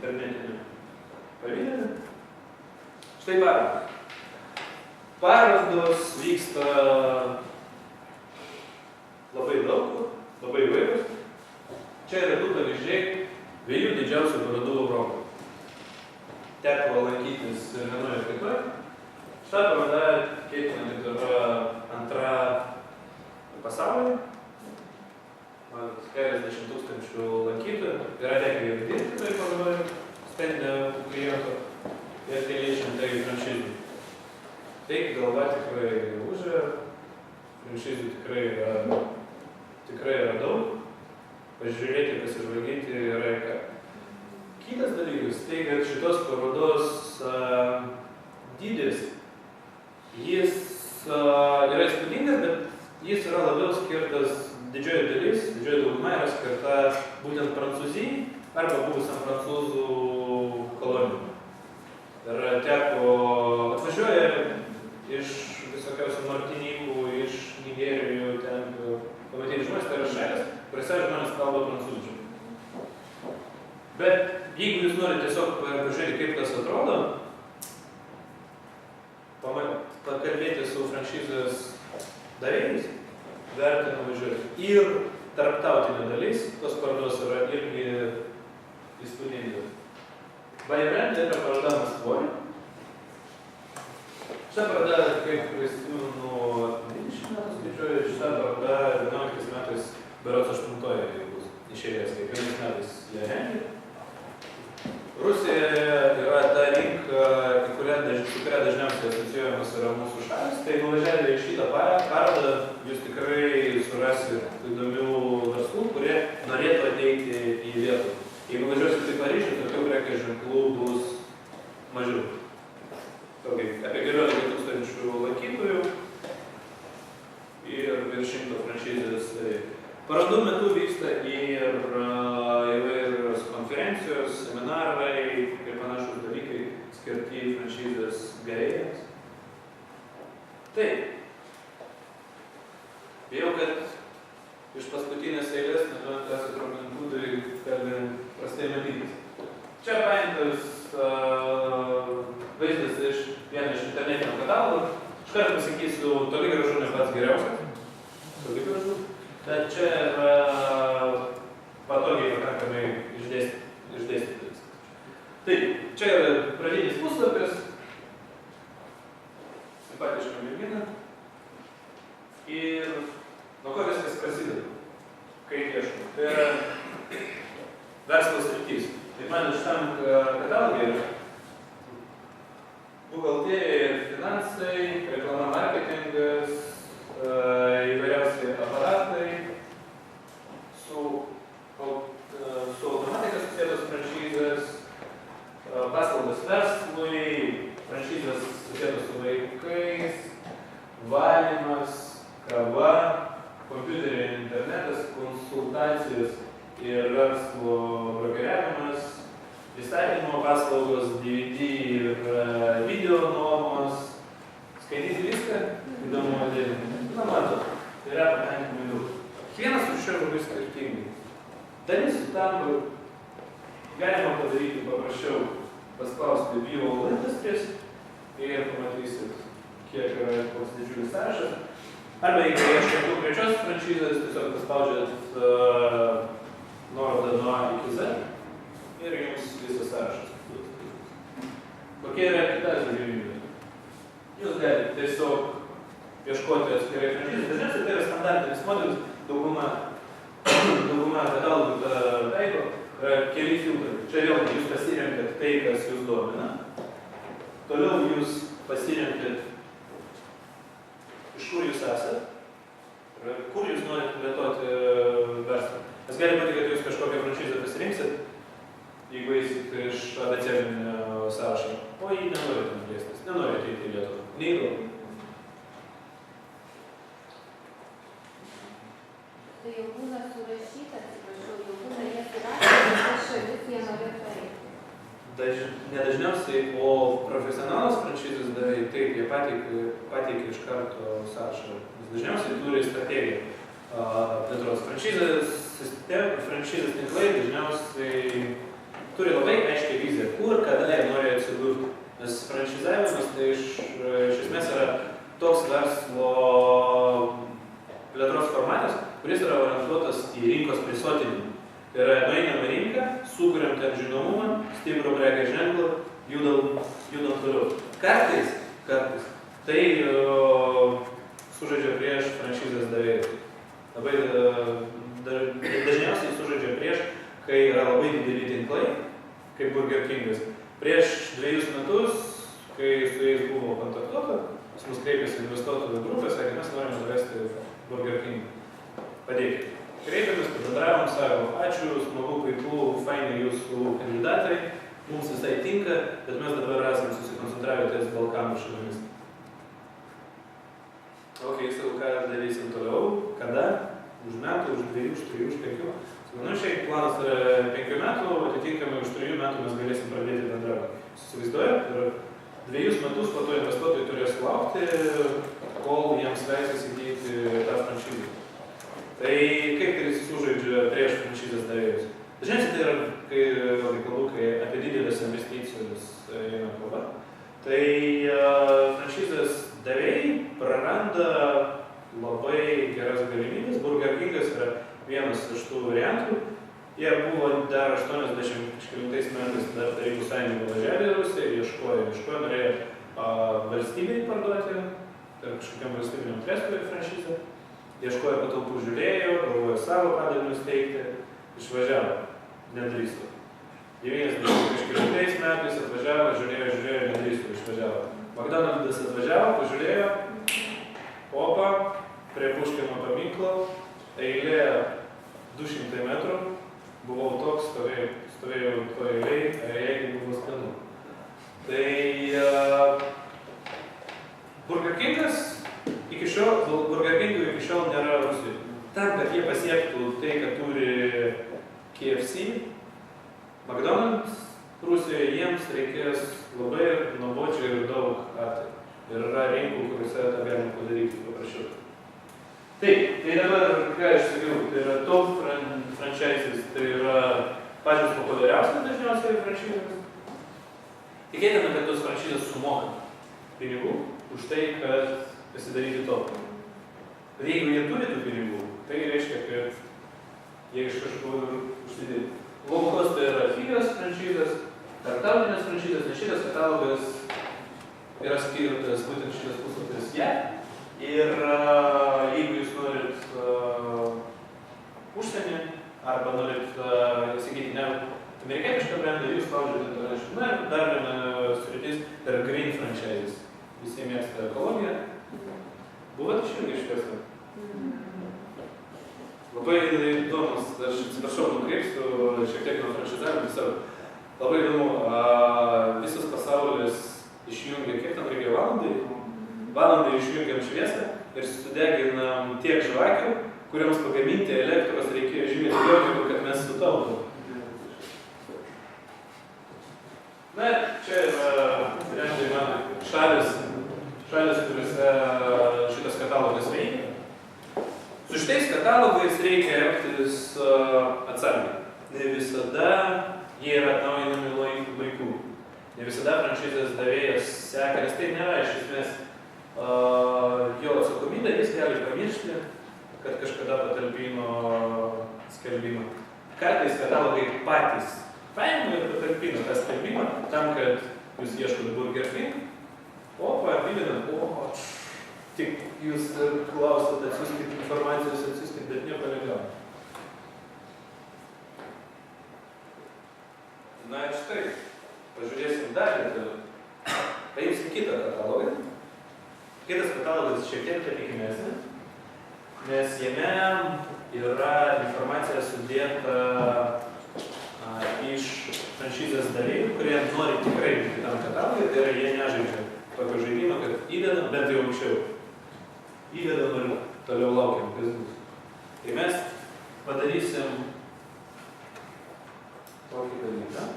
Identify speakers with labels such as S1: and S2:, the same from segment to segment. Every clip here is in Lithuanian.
S1: internetiniu pavidaliu. Štai parodos. Parodos vyksta labai daug, labai įvairūs. Čia yra 2 pavyzdžiai 2 didžiausių parodų Europoje. Teko lankytis ir vienoje ir kitoje. Šitą parodą tikėtina, kad yra antra pasaulyje. Keliasdešimt tūkstančių lankytojų. Yra tekę ir dirbti toje parodoje, stendė kliento ir keli šimtai franšizų. Tai galva tikrai užė, franšizų tikrai yra daug. Pažiūrėti, pasižvalgyti yra ką. Kitas dalykas, tai kad šitos parodos dydis, jis yra įspūdingas, bet jis yra labiau skirtas, didžioji dauguma yra skirta būtent Prancūzijai arba buvusiam prancūzų kolonijų. Ir teko atvažiuoja iš visokiausių Martinikų, iš Nigerijų, ten pamatyti žmonės, tai yra šalis, kuriuose žmonės kalba prancūziškai. Bet jeigu jūs norite tiesiog pažiūrėti, kaip tas atrodo, pakalbėti su franšizės davėjais, verta nuvažiuoti. Ir tarptautinė dalis, tos parodos yra irgi įspūdingas. Bayern yra paroda Maskvoje. Šitą parodą, kaip prisimenu, 20 metų skaičiuoju, šitą parodą 11 metais berods 8-oje jau bus išėjęs, kiekvienais metais ją rengia. Rusija yra ta rinka, su kuria dažniausiai asocijuojamas yra mūsų šalis. Tai nuvažiavę į šitą parodą jūs tikrai surasite įdomių verslų, kurie norėtų ateiti į Lietuvą. Jeigu važiuosite į Paryžių, tokių prekės ženklų bus mažiau. Apie 11 tūkstančių lankytojų ir virš 100 franšizės. Parodų metu vyksta ir įvairios konferencijos, seminarai ir panašus dalykai skirti franšizės gavėjams. Taip. Bijau, kad iš paskutinės eilės, nebent esate trumpintūdai, gali prastai matytis. Čia paimtas vaizdas iš vieno iš internetinio katalogų. Iškart pasakysiu, toli gražu ne pats geriausias. Toli gražu. Bet čia yra patogiai pakankamai išdėstytas. Taip, čia yra pradinis puslapis. Simpatiška mergina. Ir nuo ko viskas prasideda, kaip ieškau. Tai yra verslo sritis. Tai man šitam katalogė yra buhalterija ir finansai, reklama marketingas, įvairiausi aparatai, su automatika susėtos franšizės, paslaugas verslui, franšizės susėtos su vaikais, valymas, kava, kompiuteriai internetas, konsultacijos ir verslo brokeriavimas, įstatymo paslaugos, DVD ir video nuomos. Skaityti viską, įdomu atėlį. Na, matot, tai yra pakankamai daug. Kiekvienas iš šių labai skirtingai. Dalis sutampa galima padaryti paprasčiau, paspausti bio Industries ir pamatysit, kiek yra koks didžiulis sąrašas. Arba jeigu ieškite konkrečios franšizės, tiesiog paspaudžiat nuorodą nuo A iki Z ir jums visas sąrašas. Kokia yra kita galimybė? Jūs galite tiesiog ieškoti atskirai franšizės. Dažniausiai tai yra standartinis modelis, dauguma katalogų taiko, yra keli filtrai. Čia vėlgi jūs pasirenkat tai, kas jūs domina. Toliau jūs pasirenkat, iš kur jūs esat, kur jūs norite plėtoti verslą. Nes gali būti, kad jūs kažkokią franšizę pasirinksit, jeigu eisit iš abecelinio sąrašo, o jį nenorite plėstis, nenorite eiti į Lietuvą. Neįdomu.
S2: Tai jau būna surašyta, atsiprašau, jau būna jie surašyta, kad šalis jie norėtų eiti.
S1: Nedažniausiai, o profesionalus franšizės davėjai, taip, jie pateikia iš karto sąrašą. Dažniausiai turi strategiją plėtros. Franšizės tinklai dažniausiai turi labai aiškiai žinomumą, stiprų prekės ženklą, judam toliau. Kartais tai sužaidžia prieš franšizės davėjus. Labai dažniausiai sužaidžia prieš, kai yra labai dideli tinklai, kaip Burger Kingas. Prieš 2 metus, kai su jais buvo kontaktuota, pas mus kreipėsi investuotojų grupė, sakė, mes norime nuvesti Burger Kingą. Padėkite. Kreipėmės, pabendravom, sako, ačiū, smagu, puiku, faini jūsų kandidatai, mums visai tinka, bet mes dabar esame susikoncentravę ties Balkanų šalimis. Ok, sakau, ką darysim toliau, kada? Už metų, už 2, už 3, už 5. Nu, šiaip planas yra 5 metų, atitinkamai už 3 metų mes galėsim pradėti bendravimą. Įsivaizduojat, ir 2 metus po to investuotojai turės laukti, kol jiems leis įsigyti tą franšizę. Tai kaip tai sužaidžia prieš franšizės davėjus? Dažniausiai tai yra, kai apie didelės investicijos eina kalba, tai franšizės davėjai praranda labai geras galimybės. Burger Kingas yra vienas iš tų variantų. Jie buvo dar 80 metais dar Tarybų Sąjunga važiavę į Rusiją, ieškojo, norėjo valstybei parduoti, tai kažkokiam valstybiniam trestui franšizę. Ieškojo patalpų, žiūrėjo, galvojo savo padalinius steigti, išvažiavo, nedrįsto. 90 metais atvažiavo, žiūrėjo, nedrįsto, išvažiavo. McDonald's atvažiavo, pažiūrėjo, opa, prie Puškino paminklo, eilė 200 metrų, buvau toks, stovėjau to eilėj, jeigu buvo skanu. Tai Burger Kingas Burger Kingų iki šiol nėra Rusijoje. Tam, kad jie pasiektų tai, kad turi KFC, McDonald's Rusijoje, jiems reikės labai nuobodžiai ir daug kartų. Ir yra rinkų, kuriuose tą galima padaryti paprasčiau. Taip, tai dabar, ką aš sakiau, tai yra top franchises, tai yra pačios populiariausios dažniausiai franšizės. Tikėtina, kad tos franšizės sumoka pinigų už tai, kad pasidaryti top. Bet jeigu jie turi tų pinigų, tai reiškia, kad jie iš kažkur užsidėti. Low cost tai yra pigios franšizės, tarptautinės franšizės, nes šitas katalogas yra skirtas būtent šitas puslapis JAV. Ir jeigu jūs norit užsienį arba norit įsigyti ne amerikietišką brandą, jūs spaudžiate international. Na ir dar viena sritis yra green franchises. Visi mėgsta ekologiją. Buvot iširgi iškėsą? Labai įdomus, aš atsiprašau, nukreipsiu šiek tiek nuo franšizavimo tiesiog. Labai įdomu, visas pasaulis išjungia, kiek ten reikia valandai išjungiam šviesą ir sudeginam tiek žvakių, kuriams pagaminti elektros reikėjo žymiai daugiau, negu kad mes sutaupom. Na, čia yra mano šalis, kuriuose šitas katalogas veikia. Su šitais katalogais reikia elgtis atsargiai. Ne visada jie yra atnaujinami laiku. Ne visada franšizės davėjas seka, nes tai nėra iš esmės jo atsakomybė, jis gali pamiršti, kad kažkada patalpino skelbimą. Kartais katalogai patys paima ir patalpino tą skelbimą tam, kad jūs ieškote Burger King, apibinat, tik jūs klausot, atsiųskit informacijos, bet nieko negauna. Na ir štai, pažiūrėsim dar detaliau. Paimsim kitą katalogą. Kitas katalogas šiek tiek patikimesnis, nes jame yra informacija sudėta iš franšizės dalyvių, kurie nori tikrai būti tam katalogui, tai yra jie nežaidžia tokio žaidimo, kad įdedam, bent jau anksčiau. Įdedam ir toliau laukiam, kas bus. Tai mes padarysim tokį dalyką.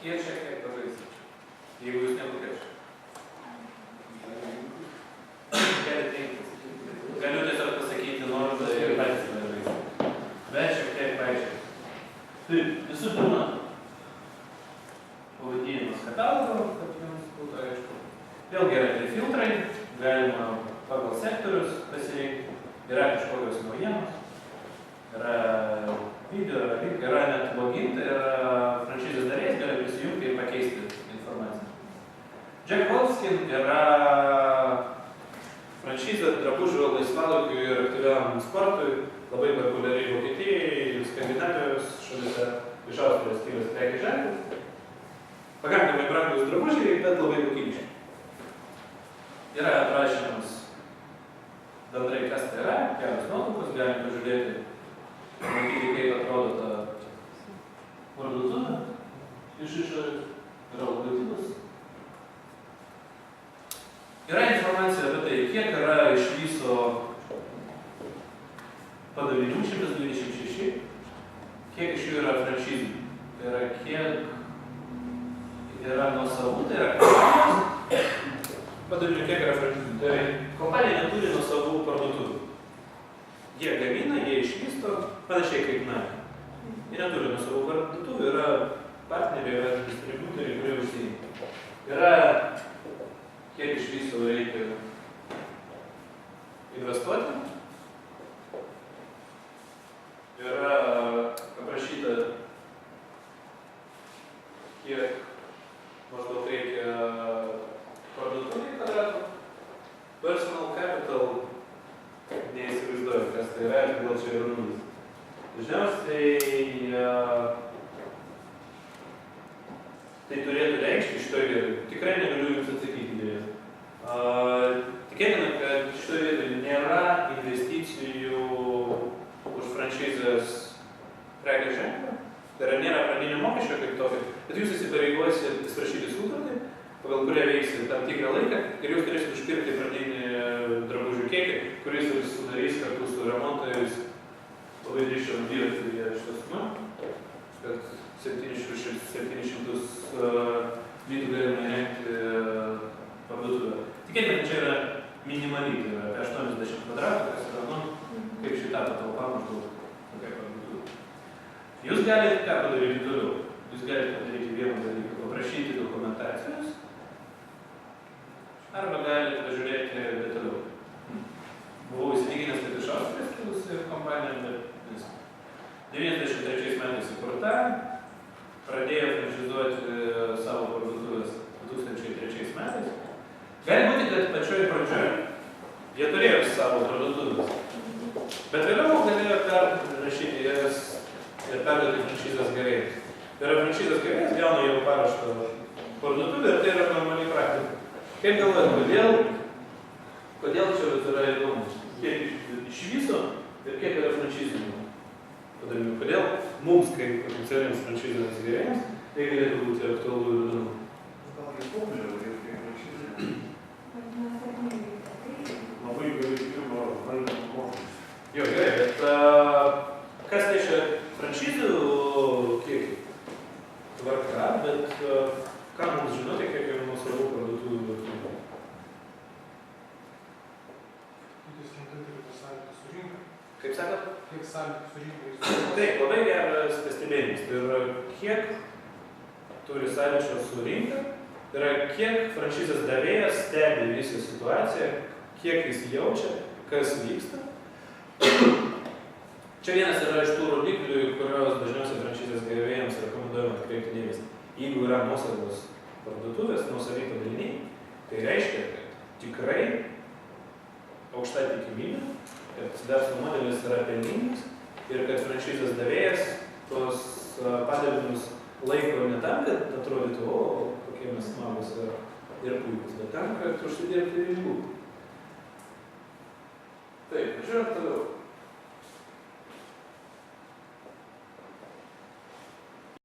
S1: Ir šiek tiek pažaisim, jeigu jūs nebūkėčiau. Galiu tiesiog pasakyti nuorodą ir patys nežaisim. Bet šiek tiek paaiškinti. Tai visų pirma, pavadinimas katalogo, kad jums būtų aišku. Vėlgi yra tie filtrai, galima sektorius pasirinkti, yra kažkokios naujienos, yra video, yra net login, tai yra franšizės darėjas gali prisijungti ir pakeisti informaciją. Jack Wolfskin yra franšizė drabužių laisvalaikiui ir aktyviam sportui, labai populiariai Vokietijai, Skandinavijos šalyse, iš Austrijos kilęs prekės ženklas. Pakankamai brangus drabužiai, bet labai kokybiški. Yra aprašymas bendrai, kas tai yra, kelios nuotraukos, galime pažiūrėti, matyti, kaip atrodo ta parduotuvė iš išorės, yra logotipas. Yra informacija apie tai, kiek yra iš viso padalinių, 126, kiek iš jų yra franšizų, tai yra kiek yra nuosavų, tai yra kompanijos, padalinių kiek yra franšizų, tai kompanija neturi nuosavų parduotuvių. Jie gamina, jie išvysto, panašiai kaip Nike. Jie neturi nuosavų parduotuvių, yra partneriai, yra distributoriai, kurie užsiima. Yra kiek iš viso reikia investuoti. Yra aprašyta, kiek maždaug reikia parduotuviai kvadratų. Personal capital neįsivaizduoju, kas tai yra, gal čia yra nulis. Dažniausiai tai turėtų reikšti šitoje vietoje. Tikrai negaliu jums atsakyti dėlės. Tikėtina, kad šitoje vietoje nėra investicijų už franšizės prekės ženklą. Tai yra nėra pradinio mokesčio kaip tokio, bet jūs įsipareigosite pasirašyti sutartį, pagal kurią veiksite tam tikrą laiką ir jūs turėsite užpirkti pradinį drabužių kiekį, kuris ir sudarys kartu su remontais labai drįsčiau dirbti šitą sumą, kad 700 vietų galime rengti parduotuvę. Tikėtina, kad čia yra minimaliai, tai yra apie 80 kvadratų, kas yra, kaip šitą patalpą maždaug tokia parduotuvė. Jūs galite ką padaryti toliau? Jūs galite padaryti vieną dalyką, paprašyti dokumentacijos, arba galite pažiūrėti detaliau. Buvau įsitikinęs, kad iš Austrijos kilusi kompanija, bet viskas. 93 metais įkurta, pradėjo franšizuoti savo parduotuvės 2003 metais. Gali būti, kad pačioje pradžioje jie turėjo savo parduotuvės, bet vėliau galėjo perrašyti jas ir perduoti franšizės gavėjams. Tai yra franšizės gavėjas gauna jau paraštą parduotuvę ir tai yra normaliai praktika. Kaip galvojate, kodėl čia yra įdomu? Kiek iš viso ir kiek yra franšizinių padalinių? Kodėl mums, kaip potencialiems franšizės gavėjams, tai galėtų būti aktualu ir įdomu?
S3: Gal jie populiaru, kaip franšizė? Labai gerai dirba valdymo mokymus.
S1: Jo, gerai, bet kas tai šia franšizių kiekį? Tvarka, bet ką mums žinote, kiek yra nuosavų parduotuvių vertybų? Kaip sakot?
S3: Kiek sąlygų su rinkai?
S1: Taip, labai geras pastebėjimas. Tai yra, kiek turi sąlyčio su rinka, tai yra, kiek franšizės davėjas stebi visą situaciją, kiek jis jaučia, kas vyksta. Čia vienas yra iš tų rodiklių, kurios dažniausiai franšizės gavėjams rekomenduojama atkreipti dėmesį. Jeigu yra nuosavos parduotuvės, nuosavi padaliniai, tai reiškia, kad tikrai aukšta tikimybė, kad verslo modelis yra pelningas ir kad franšizės davėjas tos padalinius laiko ne tam, kad atrodytų, o kokie mes smagus ir puikus, bet tam, kad užsidirbti pinigų. Taip, žiūrėk toliau.